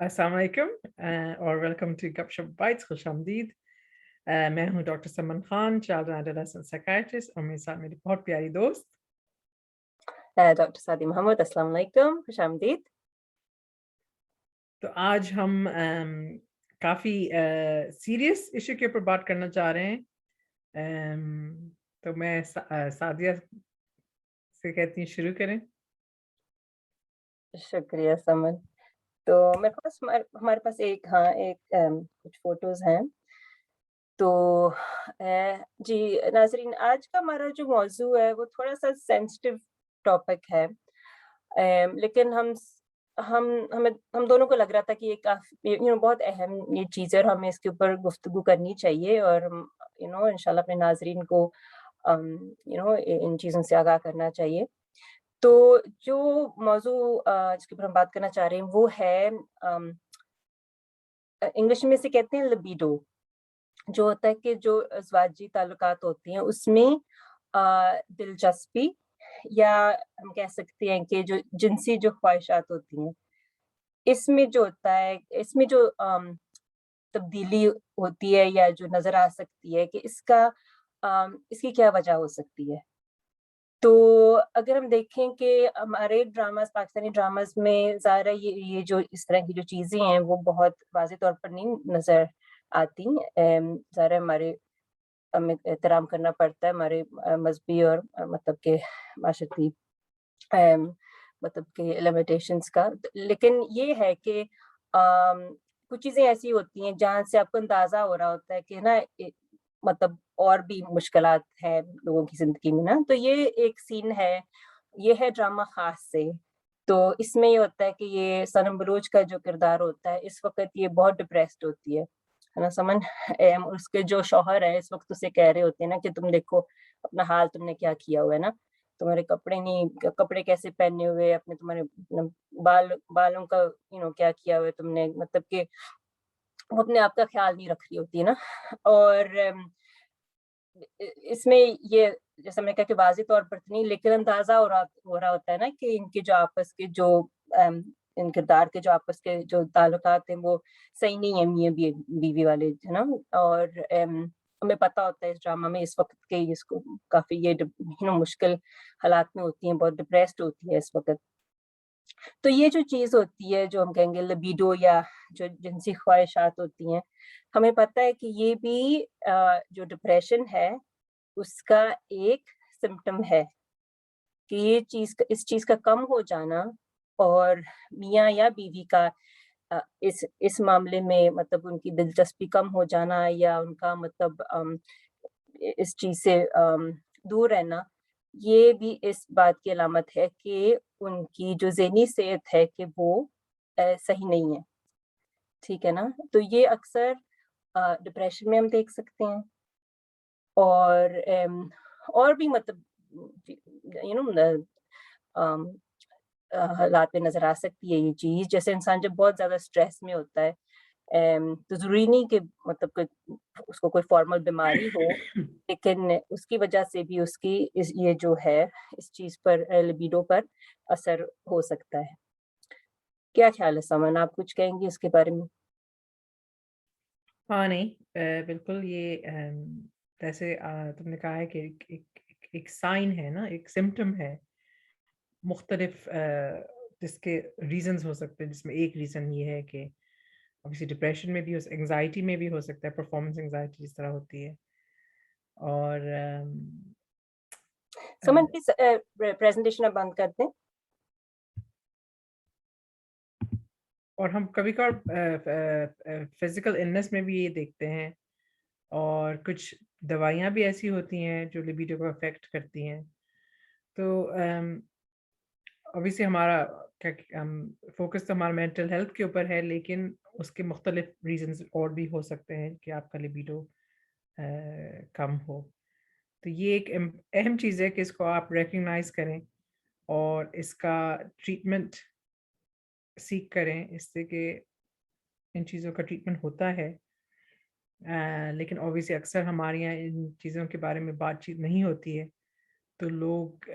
अस्सलाम वालेकुम और वेलकम टू गपशप बाइट्स। खुश आमदीद। मैं हूँ doctor Saman Khan, child and adolescent psychiatrist, और मेरे साथ मेरी बहुत प्यारी दोस्त। डॉक्टर सादी मोहम्मद, अस्सलाम वालेकुम, खुश आमदीद। तो आज हम काफ़ी सीरियस इशू के ऊपर बात करना चाह रहे हैं। तो मैं सादिया से कहती हूँ शुरू करें। शुक्रिया समन। तो मेरे पास हमारे पास कुछ फ़ोटोज़ हैं। तो जी नाज़रीन, आज का हमारा जो मौज़ू है वो थोड़ा-सा सेंसिटिव टॉपिक है। लेकिन हम दोनों को लग रहा था कि ये काफ़ी बहुत अहम ये चीज़ है और हमें इसके ऊपर गुफ्तगू करनी चाहिए, और हम इंशाल्लाह अपने नाज़रीन को इन चीज़ों से आगाह करना चाहिए। तो जो मौज़ू जिसके ऊपर हम बात करना चाह रहे हैं वो है, इंग्लिश में इसे कहते हैं लिबिडो। जो होता है कि जो अज़वाजी ताल्लुकात होती हैं उसमें दिलचस्पी, या हम कह सकते हैं कि जो जिनसी जो ख्वाहिशात होती हैं, इसमें जो होता है, इसमें जो तब्दीली होती है या जो नज़र आ सकती है कि इसकी क्या वजह हो सकती है। तो अगर हम देखें कि हमारे ड्रामाज़, पाकिस्तानी ड्रामाज़ में ज़ाहिर है ये जो इस तरह की जो चीज़ें हैं वो बहुत वाज़ेह तौर पर नहीं नज़र आती। ज़ाहिर है हमें एहतराम करना पड़ता है हमारे मज़हबी और मतलब के माशरती अम, मतलब के लिमिटेशंस का। लेकिन ये है कि कुछ चीज़ें ऐसी होती हैं जहाँ से आपको अंदाज़ा हो रहा होता है कि ना मतलब और भी मुश्किलात हैं लोगों की ज़िंदगी में ना। तो ये एक सीन है, ये है ड्रामा ख़ास से। तो इसमें ये होता है कि ये सनम बलूच का जो किरदार होता है, इस वक़्त ये बहुत डिप्रेस्ड होती है ना समन? उसके जो शौहर है इस वक़्त उसे कह रहे होते हैं ना कि तुम देखो अपना हाल तुमने क्या किया हुआ है ना, तुम्हारे कपड़े कैसे पहने हुए, अपने तुम्हारे बालों का क्या किया हुआ है तुमने, मतलब कि वो अपने आप का ख़्याल नहीं रख रही होती है ना। और इसमें ये, जैसे मैंने कहा कि वाज़ेह तौर पर तो नहीं, लेकिन अंदाज़ा हो रहा होता है ना कि इनके जो आपस के जो अम, इन किरदार के जो आपस के जो ताल्लुकात हैं वो सही नहीं है, मियाँ बीवी वाले, है ना? और हमें पता होता है इस ड्रामा में इस वक़्त के इसको काफ़ी ये मुश्किल हालात में होती हैं, बहुत डिप्रेस्ड होती है इस वक़्त। तो ये जो चीज़ होती है, जो हम कहेंगे लिबिडो या जो जिनसी ख्वाहिशात होती हैं, हमें पता है कि ये भी जो डिप्रेशन है उसका एक सिम्पटम है कि इस चीज़ का कम हो जाना, और मियाँ या बीवी का इस मामले में मतलब उनकी दिलचस्पी कम हो जाना, या उनका मतलब इस चीज़ से दूर रहना, ये भी इस बात की अलामत है कि उनकी जो ज़हनी सेहत है कि वो सही नहीं है, ठीक है ना? तो ये अक्सर डिप्रेशन में हम देख सकते हैं, और और भी मतलब यू नो अम, हालात में नज़र आ सकती है ये चीज़। जैसे इंसान जब बहुत ज़्यादा स्ट्रेस में होता है, तो ज़रूरी नहीं कि मतलब कोई उसको कोई फॉर्मल बीमारी हो, लेकिन उसकी वजह से भी उसकी ये जो है इस चीज़ पर लिबिडो पर असर हो सकता है। क्या ख़्याल है समन, आप कुछ कहेंगी इसके बारे में? हाँ, नहीं, बिल्कुल ये जैसे तुमने कहा है कि एक साइन है ना, एक सिम्पटम है, मुख्तलिफ जिसके रीज़न्स हो सकते हैं, जिसमें एक रीज़न ये है कि ऑब्वियसली डिप्रेशन में भी एंग्ज़ायटी में भी हो सकता है, परफॉर्मेंस एंग्ज़ायटी जिस तरह होती है। और अ, समन प्लीज़ प्रेज़ेंटेशन अब बंद कर दें। और हम कभी-कभार फिज़िकल इलनेस में भी ये देखते हैं, और कुछ दवाइयाँ भी ऐसी होती हैं जो लिबिडो को अफ़ेक्ट करती हैं। तो ऑब्वियसली हमारा फ़ोकस तो हमारा मेंटल हेल्थ के ऊपर है, लेकिन उसके मुख्तलिफ रीज़न्स और भी हो सकते हैं कि आपका लिबिडो कम हो। तो ये एक अहम चीज़ है कि इसको आप रिकॉग्नाइज़ करें और इसका ट्रीटमेंट सीक करें, इससे कि इन चीज़ों का ट्रीटमेंट होता है। लेकिन ऑब्वियसली अक्सर हमारे यहाँ इन चीज़ों के बारे में बातचीत नहीं होती है, तो लोग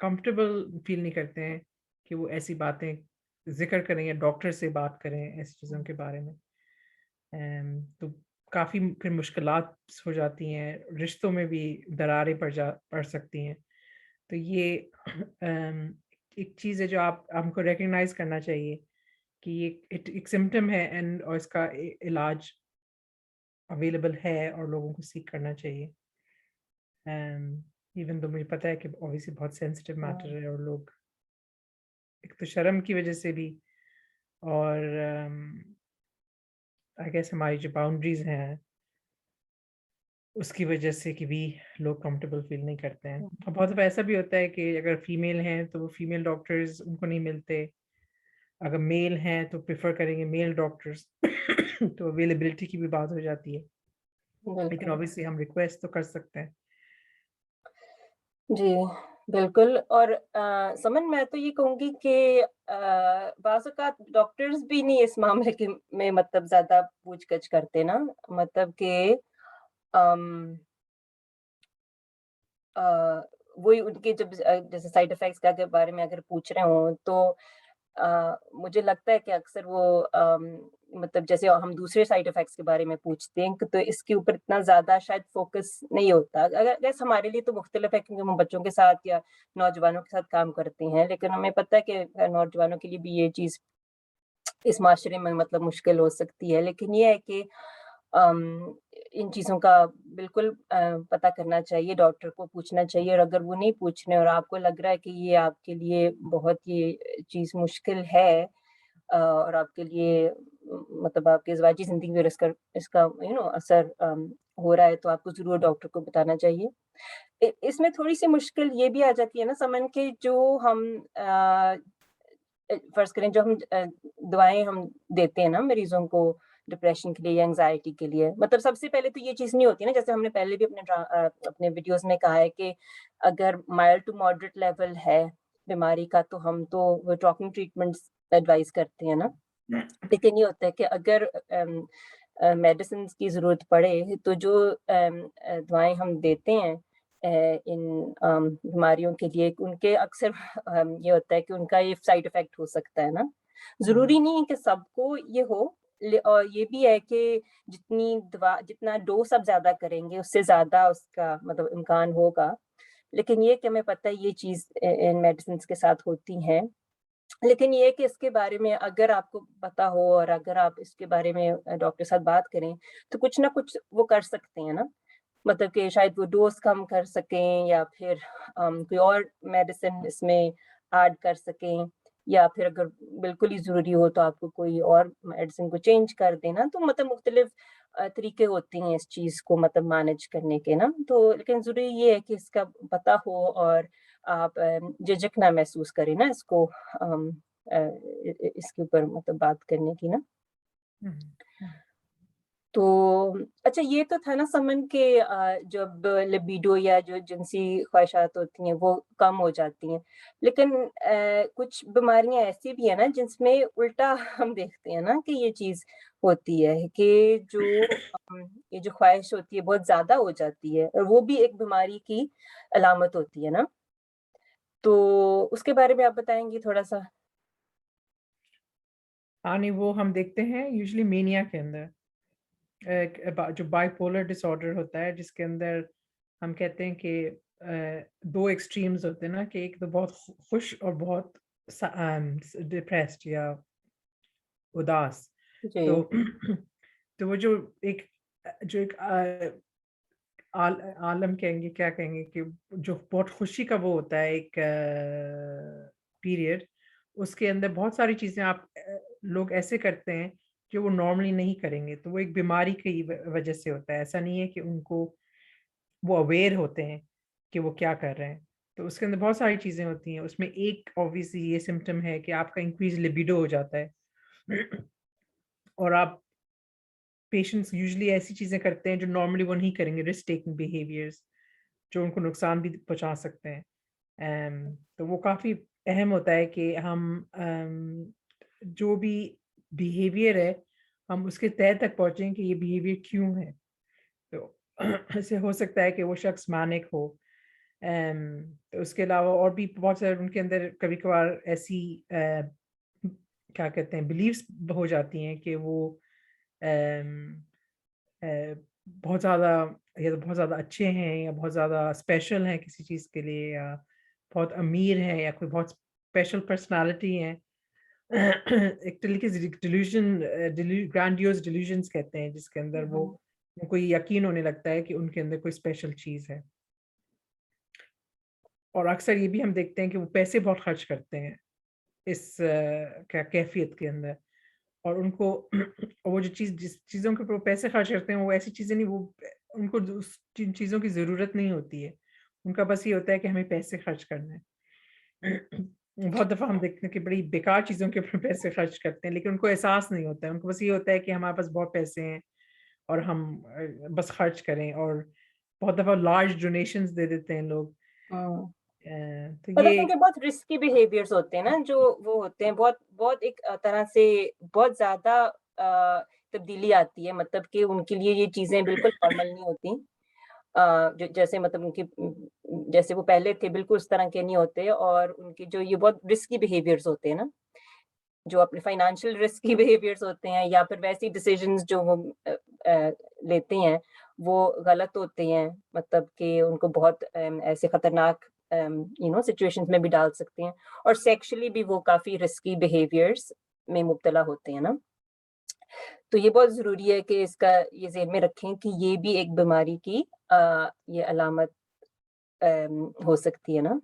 कंफर्टेबल फ़ील नहीं करते हैं कि वो ऐसी बातें ذکر کریں یا ڈاکٹر سے بات کریں ایسی چیزوں کے بارے میں. تو کافی پھر مشکلات ہو جاتی ہیں، رشتوں میں بھی دراریں پڑ سکتی ہیں. تو یہ ایک چیز ہے جو ہم کو ریکگنائز کرنا چاہیے کہ یہ ایک سمٹم ہے اور اس کا علاج اویلیبل ہے اور لوگوں کو سیکھ کرنا چاہیے. ایون تو مجھے پتہ ہے کہ obviously بہت سینسٹیو میٹر ہے اور لوگ ایک تو شرم کی وجہ سے بھی اور آئی گیس ہماری جو باؤنڈریز ہیں اس کی وجہ سے کہ بھی لوگ کمفرٹیبل فیل نہیں کرتے ہیں. اور بہت دفعہ ایسا بھی ہوتا ہے کہ اگر فیمیل ہیں تو وہ فیمیل ڈاکٹرز ان کو نہیں ملتے، اگر میل ہیں تو پریفر کریں گے میل ڈاکٹرز. تو اویلیبلٹی کی بھی بات ہو جاتی ہے، لیکن بالکل obviously ہم ریکویسٹ تو کر سکتے ہیں. جی بالکل. اور سمن میں تو یہ کہوں گی کہ بعض اوقات ڈاکٹرز بھی نہیں اس معاملے میں مطلب زیادہ پوچھ گچھ کرتے نا، مطلب کہ وہی ان کے جب جیسے سائڈ افیکٹس کے بارے میں اگر پوچھ رہے ہوں تو مجھے لگتا ہے کہ اکثر وہ مطلب جیسے ہم دوسرے سائڈ افیکٹس کے بارے میں پوچھتے ہیں تو اس کے اوپر اتنا زیادہ شاید فوکس نہیں ہوتا. اگر جیسے ہمارے لیے تو مختلف ہے کیونکہ ہم بچوں کے ساتھ یا نوجوانوں کے ساتھ کام کرتے ہیں، لیکن ہمیں پتہ ہے کہ نوجوانوں کے لیے بھی یہ چیز اس معاشرے میں مطلب مشکل ہو سکتی ہے. لیکن یہ ہے کہ ان چیزوں کا بالکل پتہ کرنا چاہیے، ڈاکٹر کو پوچھنا چاہیے. اور اگر وہ نہیں پوچھ رہے اور آپ کو لگ رہا ہے کہ یہ آپ کے لیے بہت یہ چیز مشکل ہے اور آپ کے لیے مطلب آپ کے ازواجی زندگی پر اس کا اثر ہو رہا ہے تو آپ کو ضرور ڈاکٹر کو بتانا چاہیے. اس میں تھوڑی سی مشکل یہ بھی آ جاتی ہے نا سمن کے جو ہم فرض کریں جو ہم دوائیں ہم دیتے ہیں نا مریضوں کو ڈپریشن کے لیے یا انگزائٹی کے لیے، مطلب سب سے پہلے تو یہ چیز نہیں ہوتی نا، جیسے ہم نے پہلے بھی اپنے ویڈیوز میں کہا ہے کہ اگر مائلڈ ٹو ماڈریٹ لیول ہے بیماری کا تو ہم تو وہ ٹاکنگ ٹریٹمنٹس ایڈوائز کرتے ہیں نا. لیکن یہ ہوتا ہے کہ اگر میڈیسنز کی ضرورت پڑے تو جو دوائیں ہم دیتے ہیں ان بیماریوں کے لیے ان کے اکثر یہ ہوتا ہے کہ ان کا یہ سائڈ افیکٹ ہو سکتا ہے نا. ضروری نہیں ہے کہ سب کو یہ ہو، اور یہ بھی ہے کہ جتنا ڈوز آپ زیادہ کریں گے اس سے زیادہ اس کا مطلب امکان ہوگا. لیکن یہ کہ ہمیں پتہ ہے یہ چیز ان میڈیسنز کے ساتھ ہوتی ہیں. لیکن یہ کہ اس کے بارے میں اگر آپ کو پتہ ہو اور اگر آپ اس کے بارے میں ڈاکٹر کے ساتھ بات کریں تو کچھ نہ کچھ وہ کر سکتے ہیں نا، مطلب کہ شاید وہ ڈوز کم کر سکیں یا پھر کوئی اور میڈیسن اس میں ایڈ کر سکیں، یا پھر اگر بالکل ہی ضروری ہو تو آپ کو کوئی اور میڈیسن کو چینج کر دینا. تو مطلب مختلف طریقے ہوتے ہیں اس چیز کو مطلب مینج کرنے کے نا. تو لیکن ضروری یہ ہے کہ اس کا پتہ ہو اور آپ جھجک نہ محسوس کریں نا اس کو اس کے اوپر مطلب بات کرنے کی نا. تو اچھا یہ تو تھا نا سمن کے جب لبیڈو یا جو جنسی خواہشات ہوتی ہیں وہ کم ہو جاتی ہیں، لیکن کچھ بیماریاں ایسی بھی ہیں نا جس میں الٹا ہم دیکھتے ہیں نا کہ یہ چیز ہوتی ہے کہ یہ جو خواہش ہوتی ہے بہت زیادہ ہو جاتی ہے اور وہ بھی ایک بیماری کی علامت ہوتی ہے نا. تو اس کے بارے میں آپ بتائیں گی تھوڑا سا؟ ہاں نہیں، وہ ہم دیکھتے ہیں یوزلی مینیا کے اندر جو بائی پولر ڈس آرڈر ہوتا ہے جس کے اندر ہم کہتے ہیں کہ دو ایکسٹریمز ہوتے ہیں نا، کہ ایک تو بہت خوش اور بہت ڈپریسڈ یا اداس. جی تو وہ جو ایک عالم کہیں گے کیا کہیں گے کہ جو بہت خوشی کا وہ ہوتا ہے ایک پیریڈ، اس کے اندر بہت ساری چیزیں آپ لوگ ایسے کرتے ہیں جو وہ نارملی نہیں کریں گے. تو وہ ایک بیماری کی وجہ سے ہوتا ہے، ایسا نہیں ہے کہ ان کو وہ اویئر ہوتے ہیں کہ وہ کیا کر رہے ہیں. تو اس کے اندر بہت ساری چیزیں ہوتی ہیں. اس میں ایک obviously یہ سمٹم ہے کہ آپ کا انکریز لیبیڈو ہو جاتا ہے اور آپ پیشنٹس یوزلی ایسی چیزیں کرتے ہیں جو نارملی وہ نہیں کریں گے، رسک ٹیکنگ بیہیویئرس جو ان کو نقصان بھی پہنچا سکتے ہیں. تو وہ کافی اہم ہوتا ہے کہ ہم جو بھی بیہیویئر ہے ہم اس کے تہہ تک پہنچیں کہ یہ بیہیویئر کیوں ہے. تو ایسے ہو سکتا ہے کہ وہ شخص مانک ہو. تو اس کے علاوہ اور بھی بہت سارے ان کے اندر کبھی کبھار ایسی क्या कहते हैं बिलीव्स हो जाती हैं कि वो अम, बहुत ज़्यादा या तो बहुत ज़्यादा अच्छे हैं या बहुत ज़्यादा स्पेशल हैं किसी चीज़ के लिए या बहुत अमीर हैं या कोई बहुत स्पेशल पर्सनैलिटी है। एक तरीके से ग्रैंडियोस डिल्यूजन्स कहते हैं जिसके अंदर वो हम्म, उनको ये यकीन होने लगता है कि उनके अंदर कोई स्पेशल चीज़ है। और अक्सर ये भी हम देखते हैं कि वो पैसे बहुत खर्च करते हैं इस क्या कैफ़ियत के अंदर और उनको वो जो चीज़ जिस चीज़ों के ऊपर वो पैसे खर्च करते हैं वो ऐसी चीज़ें नहीं वो उनको उस जिन चीज़ों की ज़रूरत नहीं होती है। उनका बस ये होता है कि हमें पैसे खर्च करने हैं। बहुत दफ़ा हम देखते हैं कि बड़ी बेकार चीज़ों के ऊपर पैसे खर्च करते हैं लेकिन उनको एहसास नहीं होता है। उनको बस ये होता है कि हमारे पास बहुत पैसे हैं और हम बस खर्च करें और बहुत दफ़ा लार्ज डोनेशंस दे देते हैं लोग। हम्म। तो मतलब ये उनके बहुत रिस्की बिहेवियर्स होते हैं ना, जो वो होते हैं बहुत बहुत एक तरह से बहुत ज़्यादा तब्दीली आती है, मतलब कि उनके लिए ये चीज़ें बिल्कुल नॉर्मल नहीं होती। जैसे मतलब जैसे वो पहले थे बिल्कुल उस तरह के नहीं होते, और उनके जो ये बहुत रिस्की बिहेवियर्स होते हैं ना, जो अपने फाइनेंशियल रिस्की बिहेवियर्स होते हैं या फिर वैसी डिसीजंस जो वो लेते हैं, वो गलत होते हैं। मतलब कि उनको बहुत ऐसे खतरनाक सिचुएशंस में भी डाल सकते हैं, और सेक्सुअली भी वो काफ़ी रिस्की बिहेवियर्स में मुब्तला होते हैं ना। तो ये बहुत ज़रूरी है कि इसका ये ज़हन में रखें कि ये भी एक बीमारी की ये अलामत हो सकती है ना।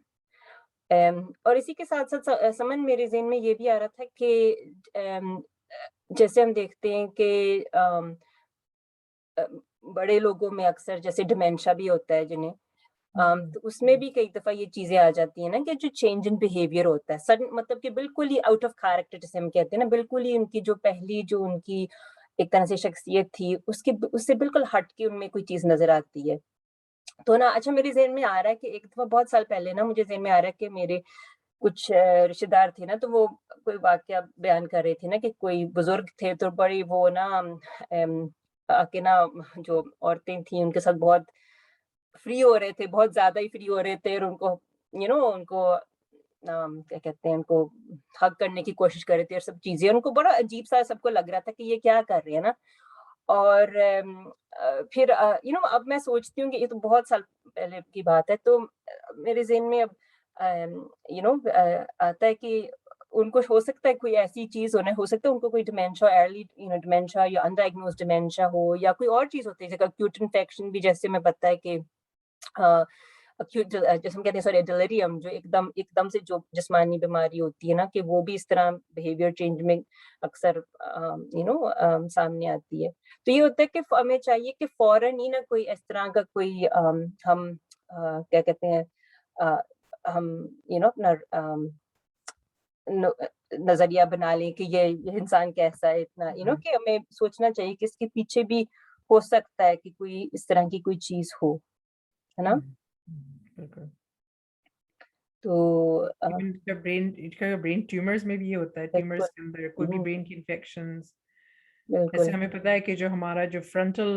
और इसी के साथ-साथ समन मेरे ज़हन में ये भी आ रहा था कि जैसे हम देखते हैं कि अ, बड़े लोगों में अक्सर जैसे डिमेंशिया भी होता है जिन्हें, तो उसमें भी कई दफ़ा ये चीज़ें आ जाती हैं ना कि जो चेंज इन बिहेवियर होता है, सडन मतलब कि बिल्कुल ही आउट ऑफ कैरेक्टर जिसे हम कहते हैं ना, बिल्कुल ही उनकी जो पहली जो उनकी एक तरह से शख्सियत थी, उससे बिल्कुल हट के उनमें कोई चीज़ नज़र आती है। तो ना अच्छा मेरे ज़हन में आ रहा है कि एक दफ़ा बहुत साल पहले ना मुझे ज़हन में आ रहा है कि मेरे कुछ रिश्तेदार थे ना, तो वो कोई वाक़या बयान कर रहे थे ना कि कोई बुज़ुर्ग थे, तो बड़ी वो ना आके ना जो औरतें थीं उनके साथ बहुत फ्री हो रहे थे, बहुत ज़्यादा ही फ्री हो रहे थे, और उनको उनको क्या कहते हैं, उनको हग करने की कोशिश कर रहे थे और सब चीज़ें। उनको बड़ा अजीब-सा सबको लग रहा था कि ये क्या कर रहे हैं ना। और फिर अब मैं सोचती हूँ कि ये तो बहुत साल पहले की बात है, तो मेरे ज़हन में अब आता है कि उनको हो सकता है कोई ऐसी चीज़ हो सकता है उनको कोई डिमेंशिया, अर्ली डिमेंशिया या अनडायग्नोस्ड डिमेंशिया हो, या कोई और चीज़ होती है जैसे एक्यूट इन्फेक्शन भी, जैसे हमें पता है कि अ, जैसे हम कहते हैं सॉरी डिलीरियम, जो एकदम एकदम से जो जिस्मानी बीमारी होती है ना, कि वो भी इस तरह बिहेवियर चेंज में अक्सर सामने आती है। तो ये होता है कि हमें चाहिए कि फौरन ही ना कोई इस तरह का कोई हम क्या कहते हैं अ, हम अपना नजरिया बना लें कि ये इंसान कैसा है, इतना हुँ, कि हमें सोचना चाहिए कि इसके पीछे भी हो सकता है कि कोई इस तरह की कोई चीज हो, है ना। हुँ, बिल्कुल। तो इवन इसका ब्रेन ट्यूमर्स में भी ये होता है, बिल्कुल। ट्यूमर्स के अंदर कोई भी ब्रेन की इन्फेक्शंस जैसे बिल्कुल। हमें पता है कि जो हमारा जो फ्रंटल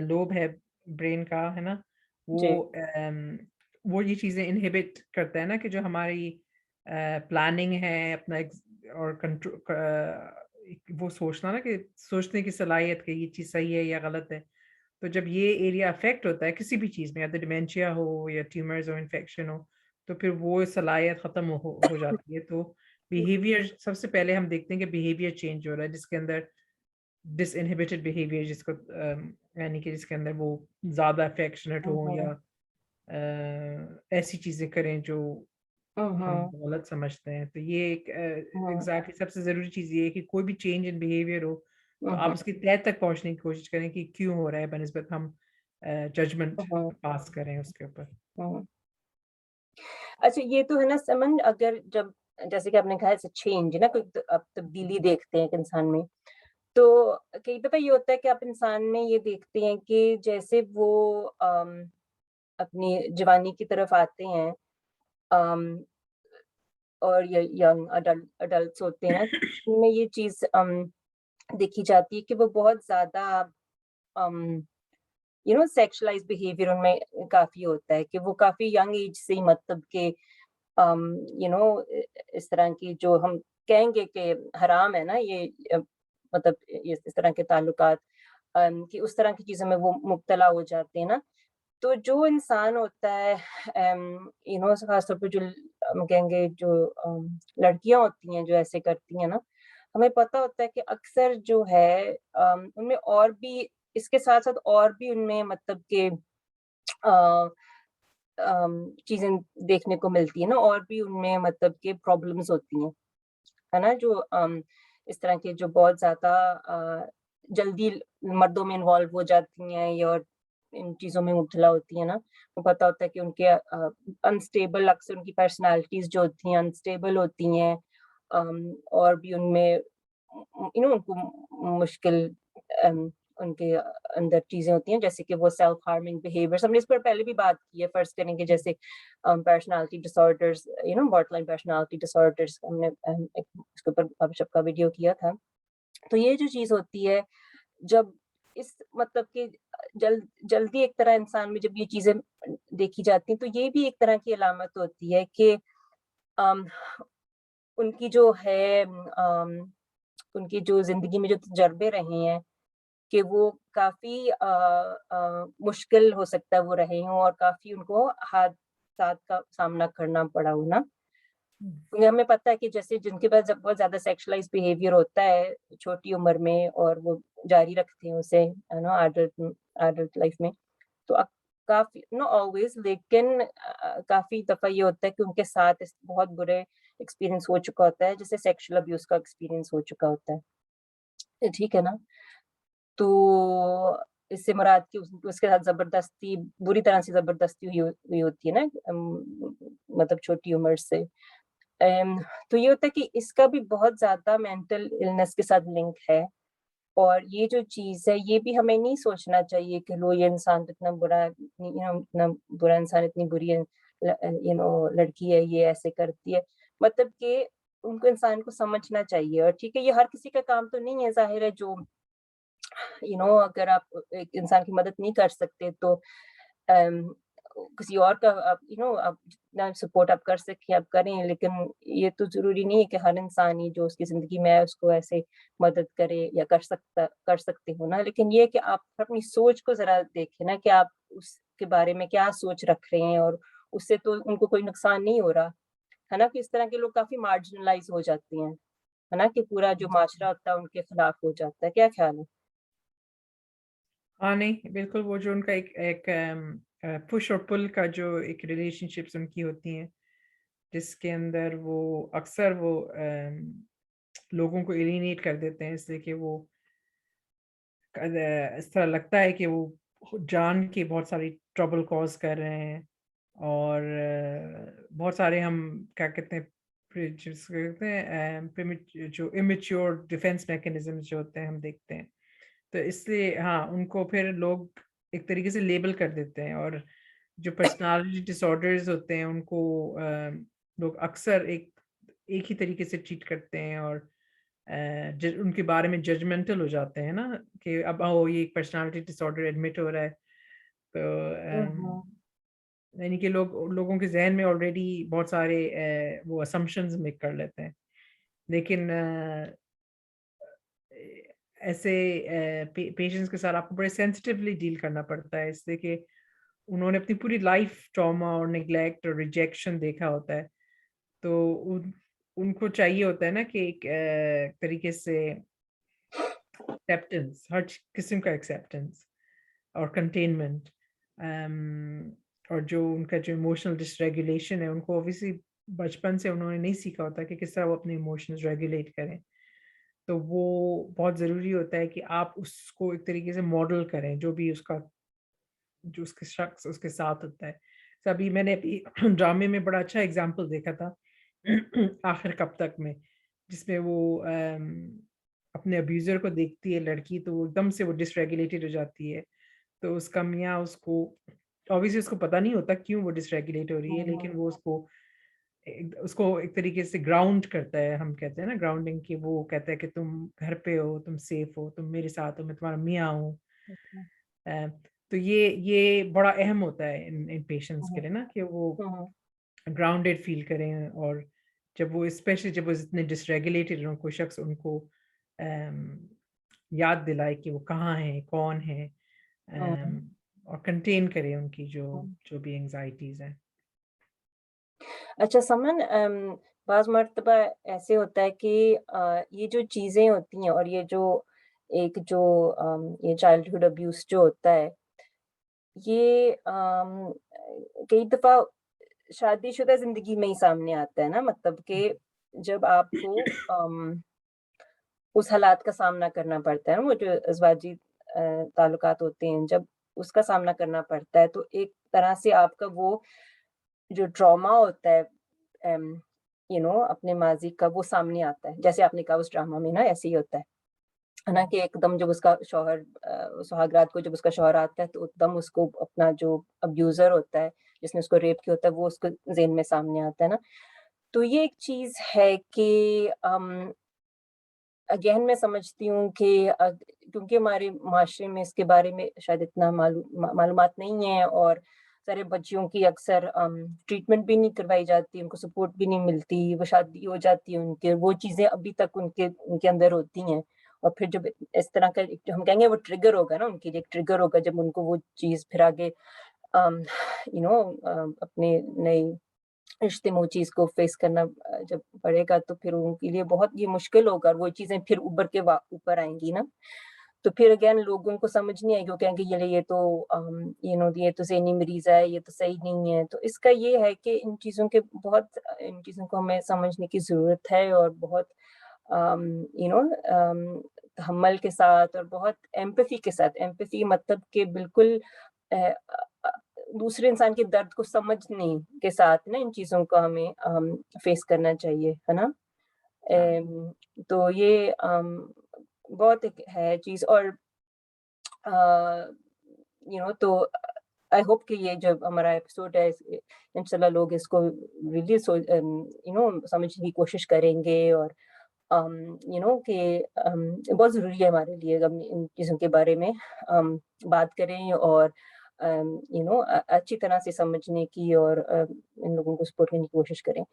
लोब है ब्रेन का, है ना? जी। वो ये चीज़ें इन्हिबिट करता है ना कि जो हमारी प्लानिंग है अपना और वो सोचना ना कि सोचने की सलाहियत कि ये चीज़ सही है या गलत है। तो जब ये एरिया अफ़ेक्ट होता है किसी भी चीज़ में या तो डिमेंशिया हो या ट्यूमर्स हो, इन्फेक्शन हो, तो फिर वो सलाहियत ख़त्म हो जाती है। तो बिहेवियर सबसे पहले हम देखते हैं कि बिहेवियर चेंज हो रहा है जिसके अंदर डिसइन्हिबिटेड बिहेवियर जिसको यानी कि जिसके अंदर वो ज़्यादा अफ़ेक्शनेट हों या हम्म। ऐसी चीज़ें करें जो हम हम्म। गलत समझते हैं। तो ये एक हम्म। एग्ज़ैक्टली सबसे ज़रूरी चीज़ ये है कि कोई भी चेंज इन बिहेवियर हो, तो आप हम्म। उसकी तह तक पहुँचने की कोशिश करें कि क्यों हो रहा है बनिस्बत हम जजमेंट हम्म। पास करें उसके ऊपर। हम्म। अच्छा, ये तो है ना समन, अगर जब जैसे कि आपने कहा चेंज है ना, कोई आप तब्दीली देखते हैं एक इंसान में, तो कई दफा ये होता है कि आप इंसान में ये देखते हैं कि जैसे वो अपनी जवानी की तरफ आते हैं, अम, और ये यंग अडल्ट्स होते हैं ना, तो उनमें ये चीज देखी जाती है कि वो बहुत ज्यादा सेक्सुअलाइज्ड बिहेवियर उनमें काफी होता है, कि वो काफी यंग एज से ही मतलब कि यू नो इस तरह की जो हम कहेंगे कि हराम है ना ये, मतलब इस तरह के ताल्लुकात, कि उस तरह की चीज़ों में वो मुब्तला हो जाते हैं ना। तो जो इंसान होता है, ख़ास तौर पे जो हम कहेंगे जो लड़कियाँ होती हैं जो ऐसे करती हैं ना, हमें पता होता है कि अक्सर जो है उनमें और भी, इसके साथ-साथ और भी उनमें मतलब कि अ चीज़ें देखने को मिलती है ना, और भी उनमें मतलब कि प्रॉब्लम्स होती हैं, है ना? जो इस तरह के जो बहुत ज़्यादा जल्दी मर्दों में इन्वॉल्व हो जाती हैं या और इन चीज़ों में मुब्तला होती हैं ना, वो पता होता है कि उनके अनस्टेबल, अक्सर उनकी पर्सनैलिटीज़ जो होती हैं अनस्टेबल होती हैं, और भी उनमें उनको मुश्किल अम, उनके अंदर चीज़ें होती हैं, जैसे कि वो सेल्फ हार्मिंग बिहेवियर्स, हमने इस पर पहले भी बात की है, फ़र्ज़ करें कि जैसे personality disorders, borderline personality disorders, हमने एक इसके ऊपर अभी सबका वीडियो किया था। तो ये जो चीज़ होती है, जब इस मतलब कि जल्दी एक तरह इंसान में जब ये चीज़ें देखी जाती हैं, तो ये भी एक तरह की अलामत होती है कि अम, उनकी जो है उनकी जो ज़िंदगी में जो तजर्बे रहे हैं, कि वो काफ़ी मुश्किल हो सकता है वो रहे हों, और काफ़ी उनको हादसात का सामना करना पड़ा हो ना। हुँ। क्योंकि हमें पता है कि जैसे जिनके पास जब बहुत ज़्यादा सेक्सुअलाइज़ बिहेवियर होता है छोटी उम्र में, और वो जारी रखते हैं उसे, है ना, एडल्ट एडल्ट लाइफ़ में, तो काफ़ी, नो ऑलवेज़, लेकिन काफ़ी दफ़ा ये होता है कि उनके साथ इस बहुत बुरे एक्सपीरियंस हो चुका होता है, जैसे सेक्सुअल अब्यूज़ का एक्सपीरियंस हो चुका होता है। ठीक है ना? तो इससे मुराद कि उस उसके साथ ज़बरदस्ती, बुरी तरह से ज़बरदस्ती हुई होती है ना, मतलब छोटी उम्र से। अम, तो ये होता है कि इसका भी बहुत ज़्यादा मेंटल इलनेस के साथ लिंक है, और ये जो चीज़ है, ये भी हमें नहीं सोचना चाहिए कि लो ये इंसान तो इतना बुरा, इतना बुरा इंसान, इतनी बुरी लड़की है, ये ऐसे करती है। मतलब कि उनको, इंसान को समझना चाहिए, और ठीक है, ये हर किसी का काम तो नहीं है, ज़ाहिर है, जो अगर आप एक इंसान की मदद नहीं कर सकते, तो अम, किसी और का आप आप जितना सपोर्ट आप कर सकें आप करें, लेकिन ये तो ज़रूरी नहीं है कि हर इंसान ही जो उसकी ज़िंदगी में है उसको ऐसे मदद करे या कर सकते हो ना। लेकिन ये है कि आप अपनी सोच को ज़रा देखें ना, कि आप उसके बारे में क्या सोच रख रहे हैं, और उससे तो उनको कोई नुकसान नहीं हो रहा, है ना? कि इस तरह के लोग काफ़ी मार्जिनलाइज़ हो जाते हैं, है ना? कि पूरा जो माशरा होता है उनके खिलाफ हो जाता है। क्या ख़्याल है? हाँ, नहीं, बिल्कुल वो जो उनका एक एक पुश और पुल का जो एक रिलेशनशिप्स उनकी होती हैं, जिसके अंदर वो अक्सर वो लोगों को एलिनेट कर देते हैं इसलिए कि वो इस तरह लगता है कि वो जान के बहुत सारी ट्रबल कॉज़ कर रहे हैं और बहुत सारे हम क्या कहते हैं जिसको कहते हैं जो इमेच्योर डिफेंस मैकेनिज़्म्स जो होते हैं हम देखते हैं। तो इसलिए हाँ, उनको फिर लोग एक तरीके से लेबल कर देते हैं और जो पर्सनैलिटी डिसऑर्डर्स होते हैं उनको लोग अक्सर एक ही तरीके से ट्रीट करते हैं और उनके बारे में जजमेंटल हो जाते हैं ना कि अब ये एक पर्सनैलिटी डिसऑर्डर एडमिट हो रहा है तो हुँ, हुँ। यानी कि लोगों के जहन में ऑलरेडी बहुत सारे वो असम्पशंस मेक कर लेते हैं लेकिन ऐसे पेशेंट्स के साथ आपको बड़े सेंसिटिवली डील करना पड़ता है इसलिए कि उन्होंने अपनी पूरी लाइफ ट्रॉमा और नेग्लेक्ट और रिजेक्शन देखा होता है तो उनको चाहिए होता है ना कि एक तरीके से एक्सेप्टेंस हर किस्म का एक्सेप्टेंस और कंटेनमेंट और जो उनका जो इमोशनल डिसरेगुलेशन है उनको ऑब्वियसली बचपन से उन्होंने नहीं सीखा होता कि किस तरह वो अपने इमोशंस रेगुलेट करें तो वो बहुत ज़रूरी होता है कि आप उसको एक तरीके से मॉडल करें जो भी उसका जो उसके शख्स उसके साथ होता है तो अभी मैंने अभी ड्रामे में बड़ा अच्छा एग्जाम्पल देखा था आखिर कब तक में जिसमें वो अपने अब्यूज़र को देखती है लड़की तो वो एकदम से वो डिसरेगुलेटेड हो जाती है तो उसका मियाँ उसको ऑब्वियसली उसको पता नहीं होता क्यों वो डिसरेगुलेट हो रही है हुँ, लेकिन हुँ। वो उसको एक तरीके से ग्राउंड करता है हम कहते हैं ना ग्राउंडिंग कि वो कहता है कि तुम घर पे हो तुम सेफ हो तुम मेरे साथ हो मैं तुम्हारा मियाँ हूँ अच्छा। अ, तो ये बड़ा अहम होता है इन पेशेंट्स के हुँ, लिए ना कि वो हुँ, हुँ, ग्राउंडेड फील करें और जब वो स्पेशली जब वो इतने डिसरेगुलेटेड हों, कोई शख्स उनको याद दिलाए कि वो कहाँ हैं, कौन है, हुँ, और कंटेन करे उनकी जो हुँ। जो भी एंग्ज़ायटीज़ हैं। अच्छा समन बाज़ मर्तबा ऐसे होता है कि ये जो चीज़ें होती हैं और ये जो एक जो ये चाइल्डहुड अब्यूज़ जो होता है, ये कई दफ़ा शादीशुदा ज़िंदगी में ही सामने आता है ना मतलब कि जब आपको उस हालात का सामना करना पड़ता है ना, वो जो अज़वाजी ताल्लुकात होते हैं, जब उसका सामना करना पड़ता है, तो एक तरह से आपका वो जो ट्रॉमा होता है अपने माज़ी का वो सामने आता है। जैसे आपने कहा उस ड्रामा में ना ऐसे ही होता है ना? कि एकदम जब उसका शौहर सुहागरात को जब उसका शौहर आता है तो एकदम उसको अपना जो अब्यूज़र होता है, जिसने उसको रेप किया होता है, वो उसको ज़हन में सामने आता है ना? तो ये एक चीज़ है कि अगेन मैं समझती हूँ कि क्योंकि हमारे माशरे में इसके बारे में शायद इतना मालूमात नहीं है और सारे बच्चियों की अक्सर ट्रीटमेंट भी नहीं करवाई जाती, उनको सपोर्ट भी नहीं मिलती, वो शादी हो जाती है उनकी और वो चीज़ें अभी तक उनके उनके अंदर होती हैं। और फिर जब इस तरह का एक जो हम कहेंगे वो ट्रिगर होगा ना उनके लिए एक ट्रिगर होगा जब उनको वो चीज़ फिर आगे अम, अपने नई रिश्ते में वो चीज़ को फेस करना जब पड़ेगा तो फिर उनके लिए बहुत ये मुश्किल होगा और वो चीज़ें फिर उभर के वा ऊपर आएँगी ना। तो फिर अगेन लोगों को समझ नहीं आएगी, वो कहेंगे ये तो ये तो ज़हनी मरीज़ है, ये तो सही नहीं है। तो इसका ये है कि इन चीज़ों को हमें समझने की ज़रूरत है और बहुत अम, यू नो तहम्मुल के साथ और बहुत एम्पैथी के साथ एम्पैथी मतलब कि बिल्कुल अ अ, दूसरे इंसान के दर्द को समझने के साथ ना इन चीज़ों को हमें फेस करना चाहिए, है ना? हाँ, तो ये बहुत एक है चीज़ और अ, तो आई होप कि ये जो हमारा एपिसोड है इंशाल्लाह लोग इसको रियली समझने की कोशिश करेंगे और कि बहुत ज़रूरी है हमारे लिए हम इन चीज़ों के बारे में बात करें और अच्छी तरह से समझने की और इन लोगों को सपोर्ट करने की कोशिश करें।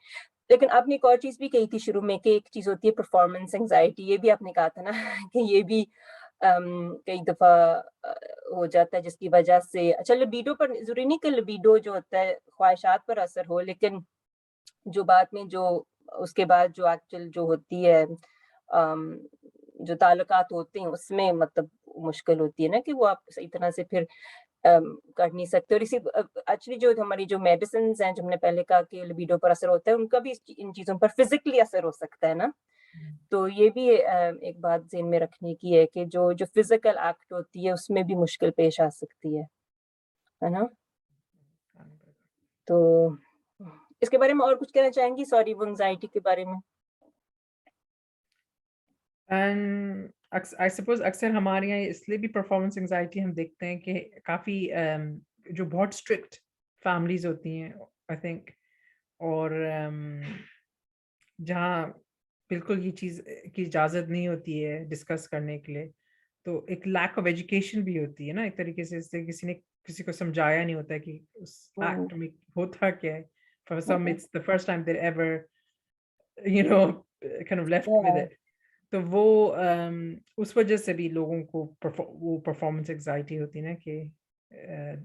लेकिन आपने एक और चीज़ भी कही थी शुरू में कि एक चीज़ होती है परफॉर्मेंस एंग्ज़ायटी ये भी आपने कहा था ना कि ये भी कई दफ़ा हो जाता है जिसकी वज़ह से अच्छा लिबिडो पर ज़रूरी नहीं कि लिबिडो जो होता है ख्वाहिशात पर असर हो लेकिन जो बाद में जो उसके बाद जो एक्चुअल जो होती है जो ताल्लुकात होते हैं उसमें मतलब मुश्किल होती है ना कि वो आप सही तरह से फिर कर नहीं सकते और एक्चुअली जो हमारी जो मेडिसिन्स हैं जो हमने पहले कहा कि लिबिडो पर असर होता है उनका भी इन चीज़ों पर फिज़िकली असर हो सकता है ना? हुँ, तो ये भी एक बात ज़हन में रखने की है कि जो जो फिज़िकल एक्ट होती है उसमें भी मुश्किल पेश आ सकती है ना? खाने पर। तो इसके बारे में और कुछ कहना चाहेंगी? सॉरी वो एंग्ज़ायटी के बारे में? आई सपोज़ अक्सर हमारे यहाँ इसलिए भी परफॉर्मेंस एंग्ज़ायटी हम देखते हैं कि काफ़ी जो बहुत स्ट्रिक्ट फैमिलीज़ होती हैं आई थिंक, और जहाँ बिल्कुल ये चीज़ की इजाज़त नहीं होती है डिस्कस करने के लिए, तो एक लैक ऑफ एजुकेशन भी होती है ना एक तरीके से, इससे किसी ने किसी को समझाया नहीं होता है कि उस हुँ, एक्ट में होता क्या है। For some hmm, it's the first time they ever you know kind of left with या इट। तो वो उस वजह से भी लोगों को वो परफॉर्मेंस एंग्जाइटी होती है ना कि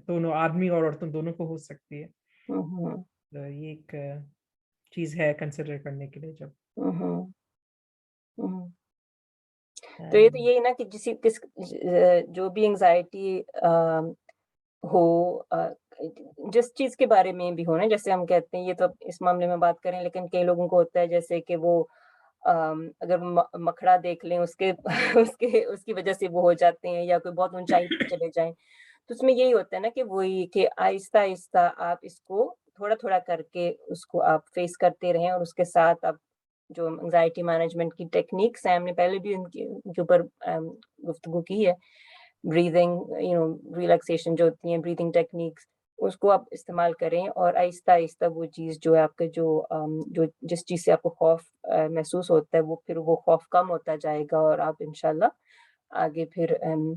दोनों आदमी और औरतों दोनों को हो सकती है। हुँ, हुँ, तो ये एक चीज़ है कंसिडर करने के लिए जब हुँ, हुँ, हुँ। तो ये तो अम, यही ना कि जो भी एंग्ज़ायटी हो जिस चीज़ के बारे में भी हो ना, जैसे हम कहते हैं ये तो इस मामले में बात करें लेकिन कई लोगों को होता है जैसे कि वो अगर मखड़ा देख लें उसके उसके उसकी वज़ह से वो हो जाते हैं या कोई बहुत ऊँचाई पे चले जाएँ। तो उसमें यही होता है ना कि वही कि आहिस्ता-आहिस्ता आप इसको थोड़ा-थोड़ा करके उसको आप फ़ेस करते रहें और उसके साथ आप जो एंग्ज़ायटी मैनेजमेंट की टेक्निक्स हैं, हमने पहले भी उनके ऊपर गुफ्तगू की है। ब्रीथिंग रिलैक्सेशन जो होती हैं, ब्रीथिंग टेक्निक्स, उसको आप इस्तेमाल करें और आहिस्ता-आहिस्ता वो चीज़ जो है आपका जो जिस चीज़ से आपको खौफ़ महसूस होता है, वो फिर वो खौफ़ कम होता जाएगा और आप इंशाल्लाह आगे फिर अम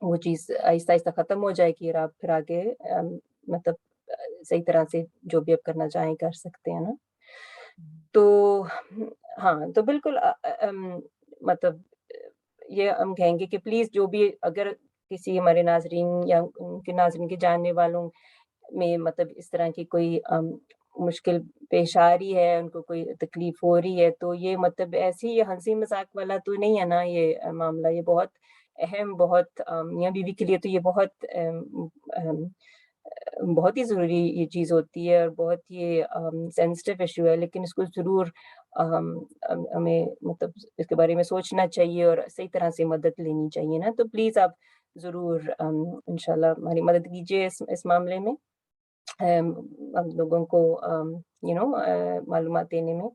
वो चीज़ आहिस्ता-आहिस्ता खत्म हो जाएगी और आप फिर आगे मतलब सही तरह से जो भी आप करना चाहें कर सकते हैं ना। हाँ, तो बिल्कुल मतलब ये हम कहेंगे कि प्लीज़ जो भी अगर किसी हमारे नाज़रीन या उनके नाज़रीन के जानने वालों में मतलब इस तरह की कोई मुश्किल पेश आ रही है, उनको कोई तकलीफ़ हो रही है, तो ये मतलब ऐसे ही हँसी-मज़ाक वाला तो नहीं है ना ये मामला, ये बहुत अहम, बहुत मियाँ-बीवी के लिए तो ये बहुत बहुत ही ज़रूरी ये चीज़ होती है और बहुत ही सेंसिटिव इश्यू है, लेकिन इसको ज़रूर हमें मतलब इसके बारे में सोचना चाहिए और सही तरह से मदद लेनी चाहिए ना, तो प्लीज़ आप ज़रूर इंशाल्लाह हमारी मदद कीजिए इस मामले में। हम लोगों को मालूमात देने में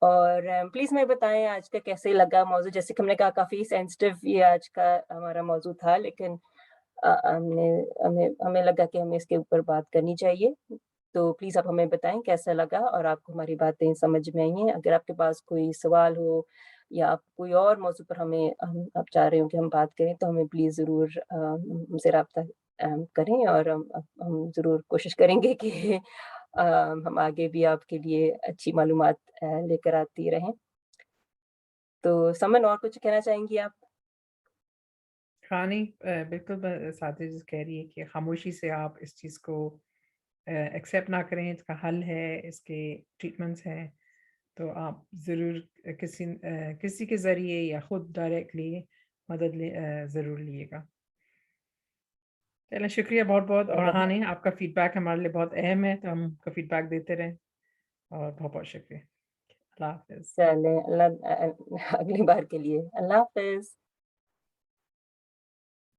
और प्लीज़ हमें बताएँ आज का कैसे लगा मौज़ू? जैसे कि हमने कहा काफ़ी सेंसिटिव ये आज का हमारा मौज़ू था लेकिन हमने हमें हमें लगा कि हमें इसके ऊपर बात करनी चाहिए। तो प्लीज़ आप हमें बताएँ कैसा लगा और आपको हमारी बातें समझ में आई हैं? अगर आपके पास कोई सवाल हो या आप कोई और मौज़ू पर हमें हम आप चाह रहे हो कि हम बात करें तो हमें प्लीज़ ज़रूर हमसे राब्ता करें और हम ज़रूर कोशिश करेंगे कि हम आगे भी आपके लिए अच्छी मालूमात लेकर आती रहें। तो समन और कुछ कहना चाहेंगी आप? हाँ, नहीं बिल्कुल साथी जी कह रही है कि खामोशी से आप इस चीज़ को एक्सेप्ट ना करें, इसका हल है, इसके ट्रीटमेंट्स हैं, तो आप ज़रूर किसी के ज़रिए या खुद डायरेक्टली मदद ज़रूर लीजिएगा। चलें शुक्रिया बहुत-बहुत और हाँ, नहीं आपका फ़ीडबैक हमारे लिए बहुत अहम है, तो हम आपका फ़ीडबैक देते रहें और बहुत-बहुत शुक्रिया। अल्लाह हाफ़िज़। चलें अगली बार के लिए अल्लाह हाफ़िज़।